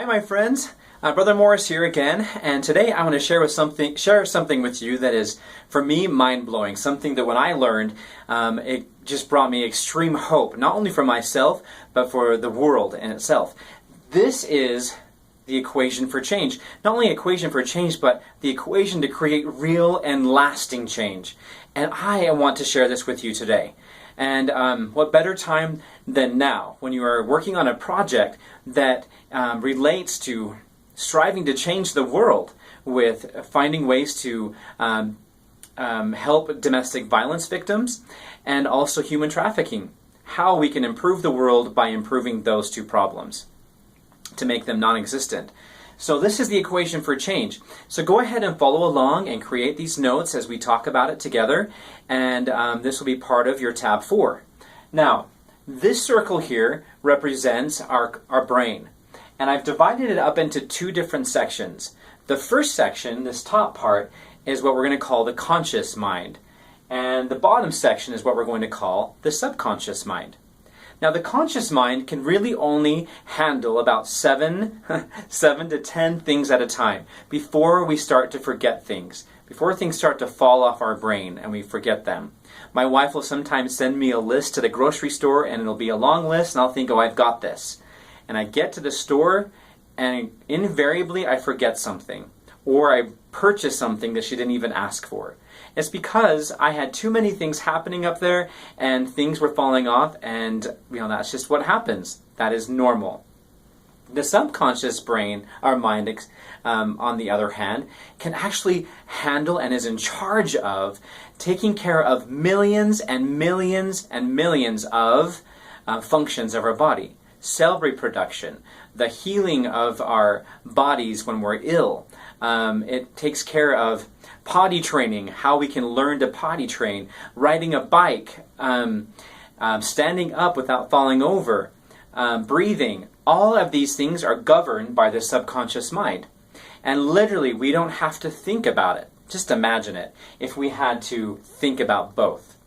Hi, my friends. Brother Morris here again, and today I want to share something with you that is, for me, mind-blowing. Something that when I learned, it just brought me extreme hope, not only for myself, but for the world in itself. This is the equation for change. Not only equation for change, but the equation to create real and lasting change. And I want to share this with you today. And what better time than now, when you are working on a project that relates to striving to change the world with finding ways to help domestic violence victims and also human trafficking. How we can improve the world by improving those two problems to make them non-existent. So this is the equation for change. So go ahead and follow along and create these notes as we talk about it together, and this will be part of your tab 4. Now, this circle here represents our brain, and I've divided it up into two different sections. The first section, this top part, is what we're going to call the conscious mind, and the bottom section is what we're going to call the subconscious mind. Now, the conscious mind can really only handle about 7 to 10 things at a time before we start to forget things, before things start to fall off our brain and we forget them. My wife will sometimes send me a list to the grocery store, and it'll be a long list, and I'll think, oh, I've got this. And I get to the store, and invariably I forget something, or I purchase something that she didn't even ask for. It's because I had too many things happening up there and things were falling off, and that's just what happens. That is normal. The subconscious brain, our mind, on the other hand, can actually handle and is in charge of taking care of millions and millions and millions of functions of our body. Cell reproduction, the healing of our bodies when we're ill. It takes care of potty training, how we can learn to potty train, riding a bike, standing up without falling over, breathing. All of these things are governed by the subconscious mind. And literally, we don't have to think about it. Just imagine it if we had to think about both.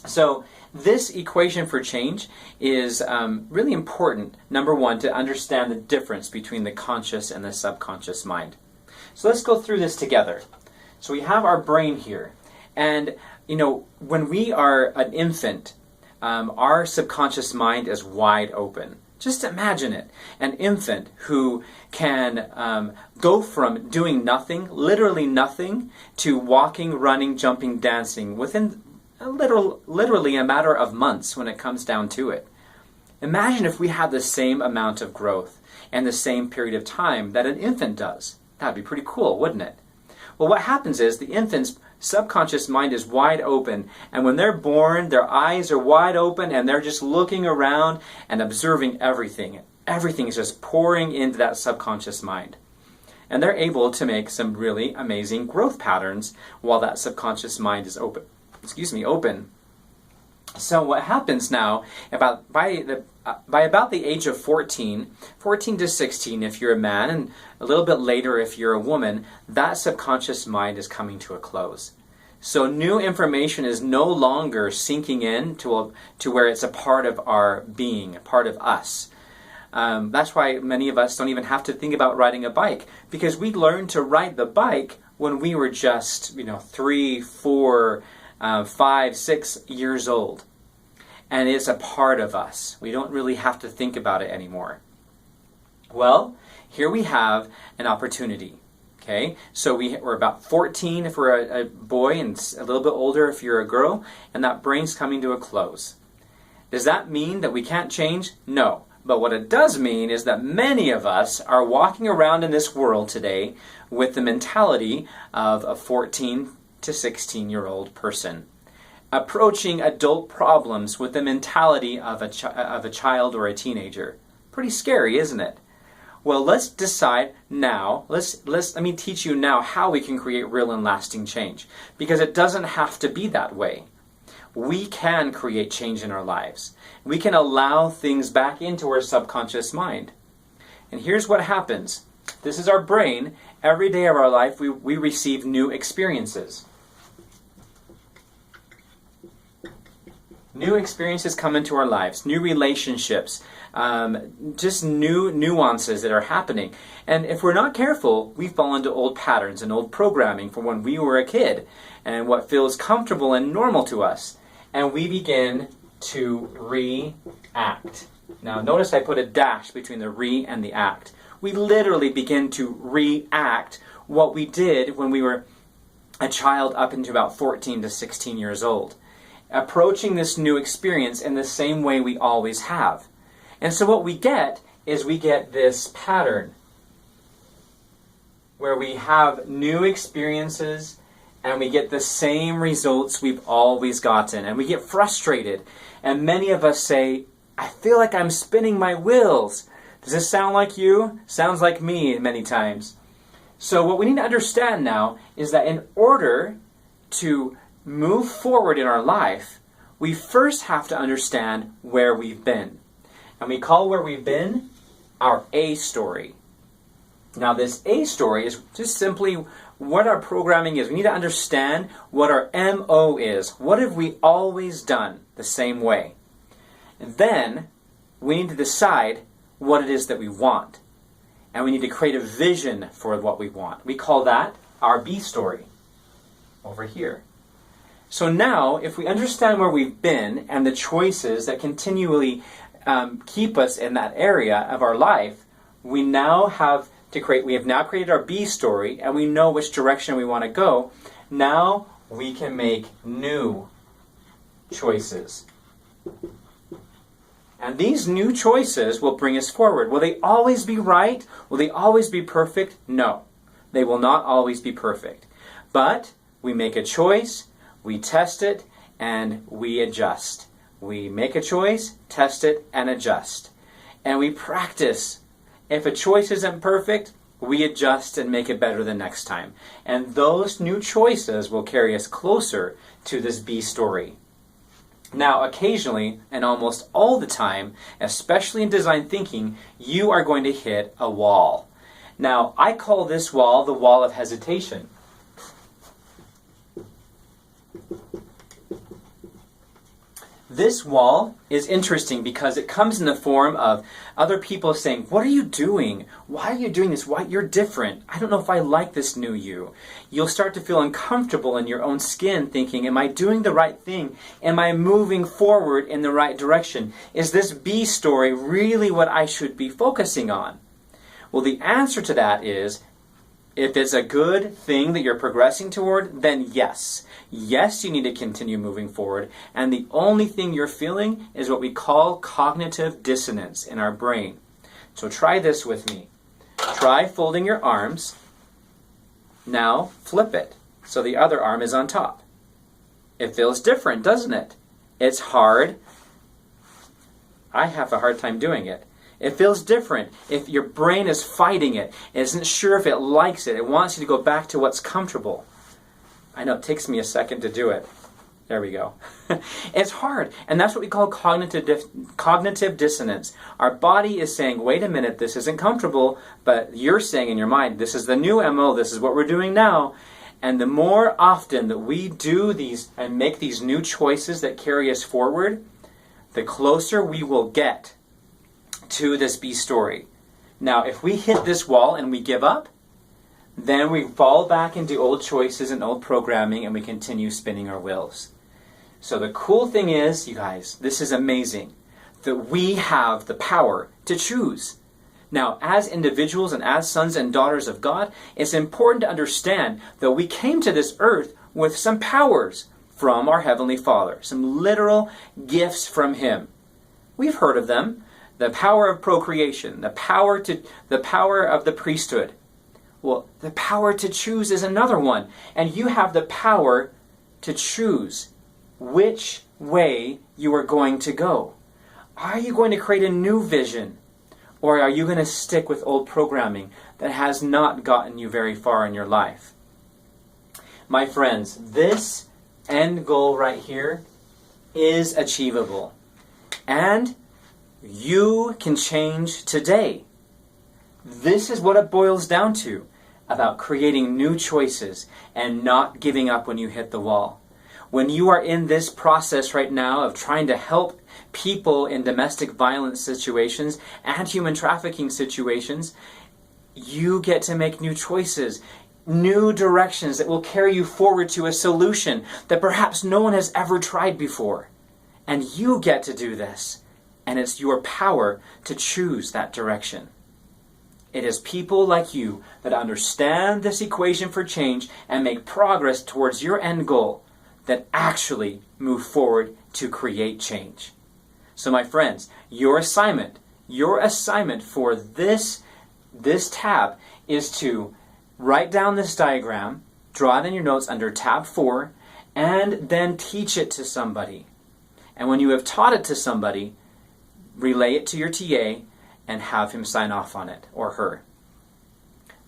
So this equation for change is really important, number one, to understand the difference between the conscious and the subconscious mind. So let's go through this together. So we have our brain here. And, when we are an infant, our subconscious mind is wide open. Just imagine it. An infant who can go from doing nothing, literally nothing, to walking, running, jumping, dancing within literally a matter of months when it comes down to it. Imagine if we had the same amount of growth and the same period of time that an infant does. That'd be pretty cool, wouldn't it? Well, what happens is the infant's subconscious mind is wide open, and when they're born, their eyes are wide open and they're just looking around and observing everything. Everything is just pouring into that subconscious mind. And they're able to make some really amazing growth patterns while that subconscious mind is open. So what happens now, by about the age of 14 to 16 if you're a man, and a little bit later if you're a woman, that subconscious mind is coming to a close. So new information is no longer sinking in to where it's a part of our being, a part of us. That's why many of us don't even have to think about riding a bike, because we learned to ride the bike when we were just 3, 4, 5, 6 years old. And it's a part of us. We don't really have to think about it anymore. Well, here we have an opportunity. Okay, so we're about 14 if we're a boy, and a little bit older if you're a girl, and that brain's coming to a close. Does that mean that we can't change? No. But what it does mean is that many of us are walking around in this world today with the mentality of a 14 to 16-year-old person, approaching adult problems with the mentality of a child or a teenager. Pretty scary, isn't it? Well, let's decide now. Let me teach you now how we can create real and lasting change, because it doesn't have to be that way. We can create change in our lives. We can allow things back into our subconscious mind. And here's what happens. This is our brain. Every day of our life, we receive new experiences. New experiences come into our lives, new relationships, just new nuances that are happening. And if we're not careful, we fall into old patterns and old programming from when we were a kid and what feels comfortable and normal to us. And we begin to react. Now notice I put a dash between the re and the act. We literally begin to react what we did when we were a child up into about 14 to 16 years old, approaching this new experience in the same way we always have. And so what we get is we get this pattern where we have new experiences and we get the same results we've always gotten, and we get frustrated. And many of us say, I feel like I'm spinning my wheels. Does this sound like you? Sounds like me many times. So what we need to understand now is that in order to move forward in our life, we first have to understand where we've been. And we call where we've been our A story. Now this A story is just simply what our programming is. We need to understand what our MO is. What have we always done the same way? And then we need to decide what it is that we want. And we need to create a vision for what we want. We call that our B story over here. So now, if we understand where we've been and the choices that continually keep us in that area of our life, we have now created our B story, and we know which direction we want to go. Now we can make new choices. And these new choices will bring us forward. Will they always be right? Will they always be perfect? No. They will not always be perfect. But we make a choice, we test it, and we adjust. We make a choice, test it, and adjust. And we practice. If a choice isn't perfect, we adjust and make it better the next time. And those new choices will carry us closer to this B story. Now, occasionally, and almost all the time, especially in design thinking, you are going to hit a wall. Now, I call this wall the wall of hesitation. This wall is interesting because it comes in the form of other people saying, what are you doing? Why are you doing this? Why you're different? I don't know if I like this new you. You'll start to feel uncomfortable in your own skin thinking, am I doing the right thing? Am I moving forward in the right direction? Is this B story really what I should be focusing on? Well, the answer to that is, if it's a good thing that you're progressing toward, then yes. Yes, you need to continue moving forward. And the only thing you're feeling is what we call cognitive dissonance in our brain. So try this with me. Try folding your arms. Now flip it so the other arm is on top. It feels different, doesn't it? It's hard. I have a hard time doing it. It feels different. If your brain is fighting it, it isn't sure if it likes it, it wants you to go back to what's comfortable. I know it takes me a second to do it. There we go. It's hard. And that's what we call cognitive dissonance. Our body is saying, wait a minute, this isn't comfortable, but you're saying in your mind, this is the new MO, this is what we're doing now. And the more often that we do these and make these new choices that carry us forward, the closer we will get to this B story. Now, if we hit this wall and we give up, then we fall back into old choices and old programming and we continue spinning our wheels. So the cool thing is, you guys, this is amazing, that we have the power to choose. Now, as individuals and as sons and daughters of God, it's important to understand that we came to this earth with some powers from our Heavenly Father, some literal gifts from Him. We've heard of them. The power of procreation, the power of the priesthood. Well, the power to choose is another one. And you have the power to choose which way you are going to go. Are you going to create a new vision? Or are you going to stick with old programming that has not gotten you very far in your life? My friends, this end goal right here is achievable. And you can change today. This is what it boils down to, about creating new choices and not giving up when you hit the wall. When you are in this process right now of trying to help people in domestic violence situations and human trafficking situations, you get to make new choices, new directions that will carry you forward to a solution that perhaps no one has ever tried before. And you get to do this. And it's your power to choose that direction. It is people like you that understand this equation for change and make progress towards your end goal that actually move forward to create change. So my friends, your assignment for this tab is to write down this diagram, draw it in your notes under tab 4, and then teach it to somebody. And when you have taught it to somebody, relay it to your TA and have him sign off on it, or her.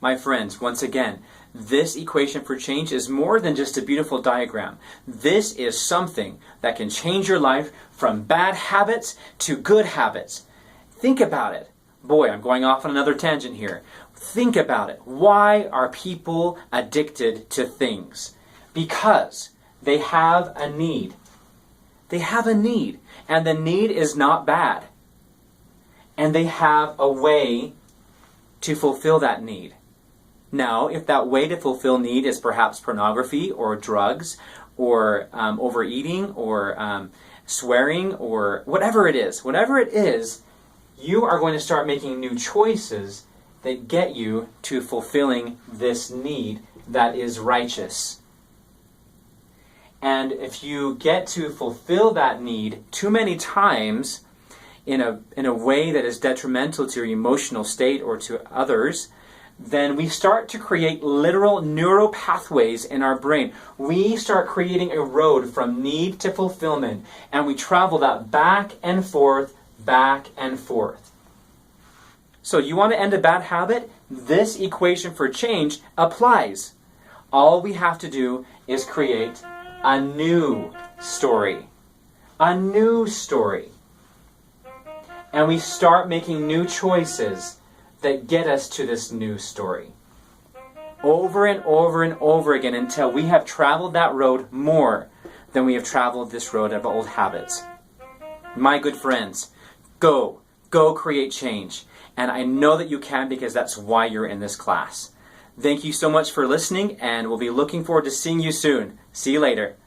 My friends, once again, this equation for change is more than just a beautiful diagram. This is something that can change your life from bad habits to good habits. Think about it. Boy, I'm going off on another tangent here. Think about it. Why are people addicted to things? Because they have a need. They have a need, and the need is not bad. And they have a way to fulfill that need. Now, if that way to fulfill need is perhaps pornography or drugs or overeating or swearing or whatever it is, you are going to start making new choices that get you to fulfilling this need that is righteous. And if you get to fulfill that need too many times in a way that is detrimental to your emotional state or to others, then we start to create literal neural pathways in our brain. We start creating a road from need to fulfillment, and we travel that back and forth, back and forth. So you want to end a bad habit? This equation for change applies. All we have to do is create a new story. A new story. And we start making new choices that get us to this new story. Over and over and over again until we have traveled that road more than we have traveled this road of old habits. My good friends, go create change. And I know that you can because that's why you're in this class. Thank you so much for listening, and we'll be looking forward to seeing you soon. See you later.